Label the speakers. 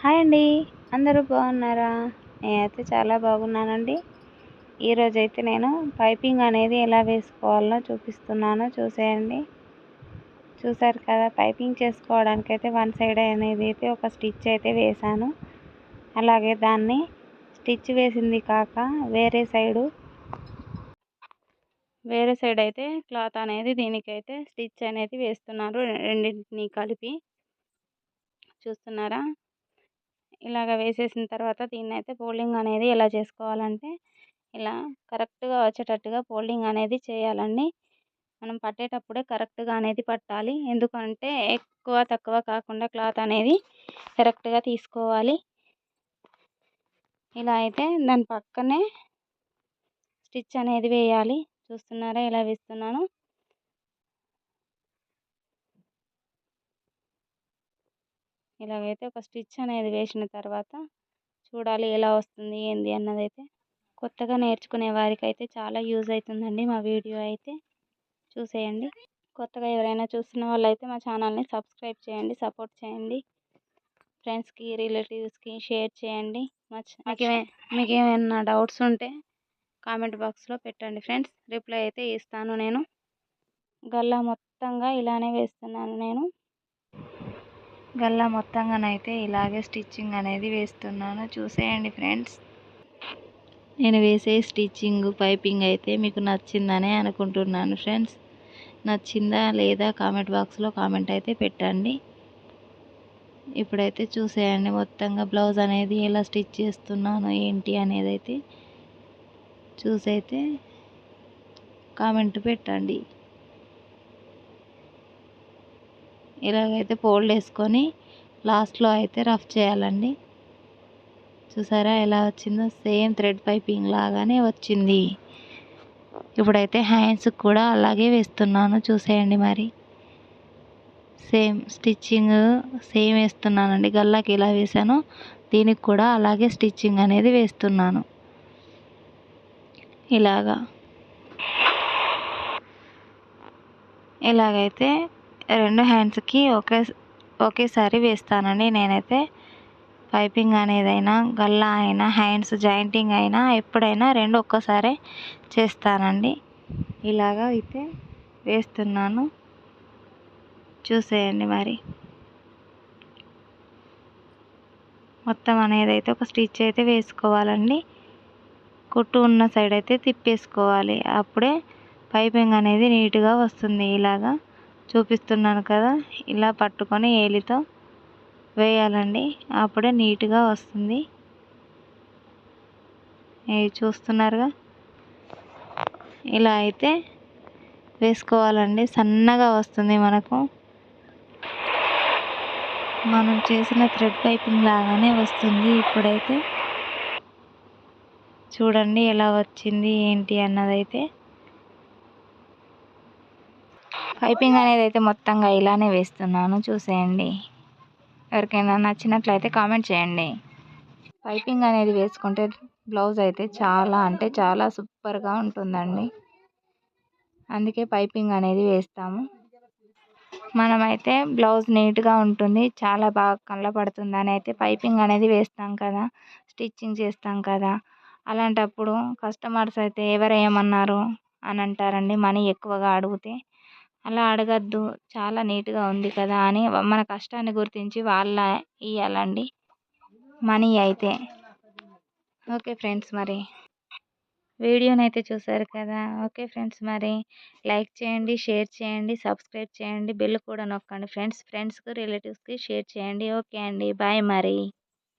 Speaker 1: Hi అండి. అందరూ బాగున్నారా? నేనైతే చాలా బాగున్నానండి. ఈరోజైతే నేను పైపింగ్ అనేది ఎలా వేసుకోవాలో చూపిస్తున్నాను, చూసేయండి. చూసారు కదా, పైపింగ్ చేసుకోవడానికైతే వన్ సైడ్ అనేది అయితే ఒక స్టిచ్ అయితే వేశాను. అలాగే దాన్ని స్టిచ్ వేసింది కాక వేరే సైడ్ అయితే క్లాత్ అనేది దీనికైతే స్టిచ్ అనేది వేస్తున్నాను, రెండింటిని కలిపి. చూస్తున్నారా? ఇలాగ వేసేసిన తర్వాత దీన్నైతే ఫోల్డింగ్ అనేది ఎలా చేసుకోవాలంటే ఇలా కరెక్ట్గా వచ్చేటట్టుగా ఫోల్డింగ్ అనేది చేయాలండి. మనం పట్టేటప్పుడే కరెక్ట్గా అనేది పట్టాలి. ఎందుకంటే ఎక్కువ తక్కువ కాకుండా క్లాత్ అనేది కరెక్ట్గా తీసుకోవాలి. ఇలా అయితే దాని పక్కనే స్టిచ్ అనేది వేయాలి. చూస్తున్నారా ఎలా వేస్తున్నాను? ఇలాగైతే ఒక స్టిచ్ అనేది వేసిన తర్వాత చూడాలి ఎలా వస్తుంది ఏంది అన్నదైతే. కొత్తగా నేర్చుకునే వారికైతే చాలా యూజ్ అవుతుందండి మా వీడియో అయితే. చూసేయండి. కొత్తగా ఎవరైనా చూస్తున్న వాళ్ళైతే మా ఛానల్ని సబ్స్క్రైబ్ చేయండి, సపోర్ట్ చేయండి. ఫ్రెండ్స్కి, రిలేటివ్స్కి షేర్ చేయండి. మీకు ఏమైనా డౌట్స్ ఉంటే కామెంట్ బాక్స్లో పెట్టండి ఫ్రెండ్స్, రిప్లై అయితే ఇస్తాను నేను. గల్లా మొత్తంగా ఇలానే వేస్తున్నాను నేను. గల్లా మొత్తంగానైతే ఇలాగే స్టిచ్చింగ్ అనేది వేస్తున్నాను, చూసేయండి ఫ్రెండ్స్. నేను వేసే స్టిచ్చింగ్ పైపింగ్ అయితే మీకు నచ్చిందనే అనుకుంటున్నాను ఫ్రెండ్స్. నచ్చిందా లేదా కామెంట్ బాక్స్లో కామెంట్ అయితే పెట్టండి. ఇప్పుడైతే చూసేయండి మొత్తంగా బ్లౌజ్ అనేది ఎలా స్టిచ్ చేస్తున్నాను ఏంటి అనేది అయితే చూసైతే కామెంట్ పెట్టండి. ఇలాగైతే ఫోల్డ్ వేసుకొని లాస్ట్లో అయితే రఫ్ చేయాలండి. చూసారా ఎలా వచ్చిందో? సేమ్ థ్రెడ్ పైపింగ్ లాగానే వచ్చింది. ఇప్పుడైతే హ్యాండ్స్కి కూడా అలాగే వేస్తున్నాను, చూసేయండి. మరి సేమ్ స్టిచ్చింగ్ సేమ్ వేస్తున్నానండి. గల్లాకి ఎలా వేసానో దీనికి కూడా అలాగే స్టిచ్చింగ్ అనేది వేస్తున్నాను. ఇలాగైతే రెండు హ్యాండ్స్కి ఒకేసారి వేస్తానండి నేనైతే. పైపింగ్ అనేదైనా గల్లా అయినా హ్యాండ్స్ జాయింటింగ్ అయినా ఎప్పుడైనా రెండు ఒక్కసారే చేస్తానండి. ఇలాగా అయితే వేస్తున్నాను, చూసేయండి. మరి మొత్తం అనేది అయితే ఒక స్టిచ్ అయితే వేసుకోవాలండి. కుట్టు ఉన్న సైడ్ అయితే తిప్పేసుకోవాలి, అప్పుడే పైపింగ్ అనేది నీట్గా వస్తుంది. ఇలాగా చూపిస్తున్నాను కదా, ఇలా పట్టుకొని ఏలితో వేయాలండి, అప్పుడే నీట్గా వస్తుంది. చూస్తున్నారుగా, ఇలా అయితే వేసుకోవాలండి. సన్నగా వస్తుంది మనకు. మనం చేసిన థ్రెడ్ పైపింగ్ లాగానే వస్తుంది. ఇప్పుడైతే చూడండి ఎలా వచ్చింది ఏంటి అన్నదైతే. పైపింగ్ అనేది అయితే మొత్తంగా ఇలానే వేస్తున్నాను, చూసేయండి. ఎవరికైనా నచ్చినట్లయితే కామెంట్ చేయండి. పైపింగ్ అనేది వేసుకుంటే బ్లౌజ్ అయితే చాలా అంటే చాలా సూపర్గా ఉంటుందండి. అందుకే పైపింగ్ అనేది వేస్తాము. మనమైతే బ్లౌజ్ నీట్గా ఉంటుంది, చాలా బాగా కనపడుతుంది అని అయితే పైపింగ్ అనేది వేస్తాం కదా, స్టిచ్చింగ్ చేస్తాం కదా. అలాంటప్పుడు కస్టమర్స్ అయితే ఎవరు ఏమన్నారు అని అంటారండి, మనీ ఎక్కువగా అడిగితే. అలా అడగద్దు, చాలా నీట్గా ఉంది కదా అని మన కష్టాన్ని గుర్తించి వాళ్ళ ఇవ్వాలండి మనీ అయితే. ఓకే ఫ్రెండ్స్, మరి వీడియోనైతే చూసారు కదా. ఓకే ఫ్రెండ్స్, మరి లైక్ చేయండి, షేర్ చేయండి, సబ్స్క్రైబ్ చేయండి, బెల్ కూడా నొక్కండి ఫ్రెండ్స్కి, రిలేటివ్స్కి షేర్ చేయండి. ఓకే అండి, బాయ్ మరి.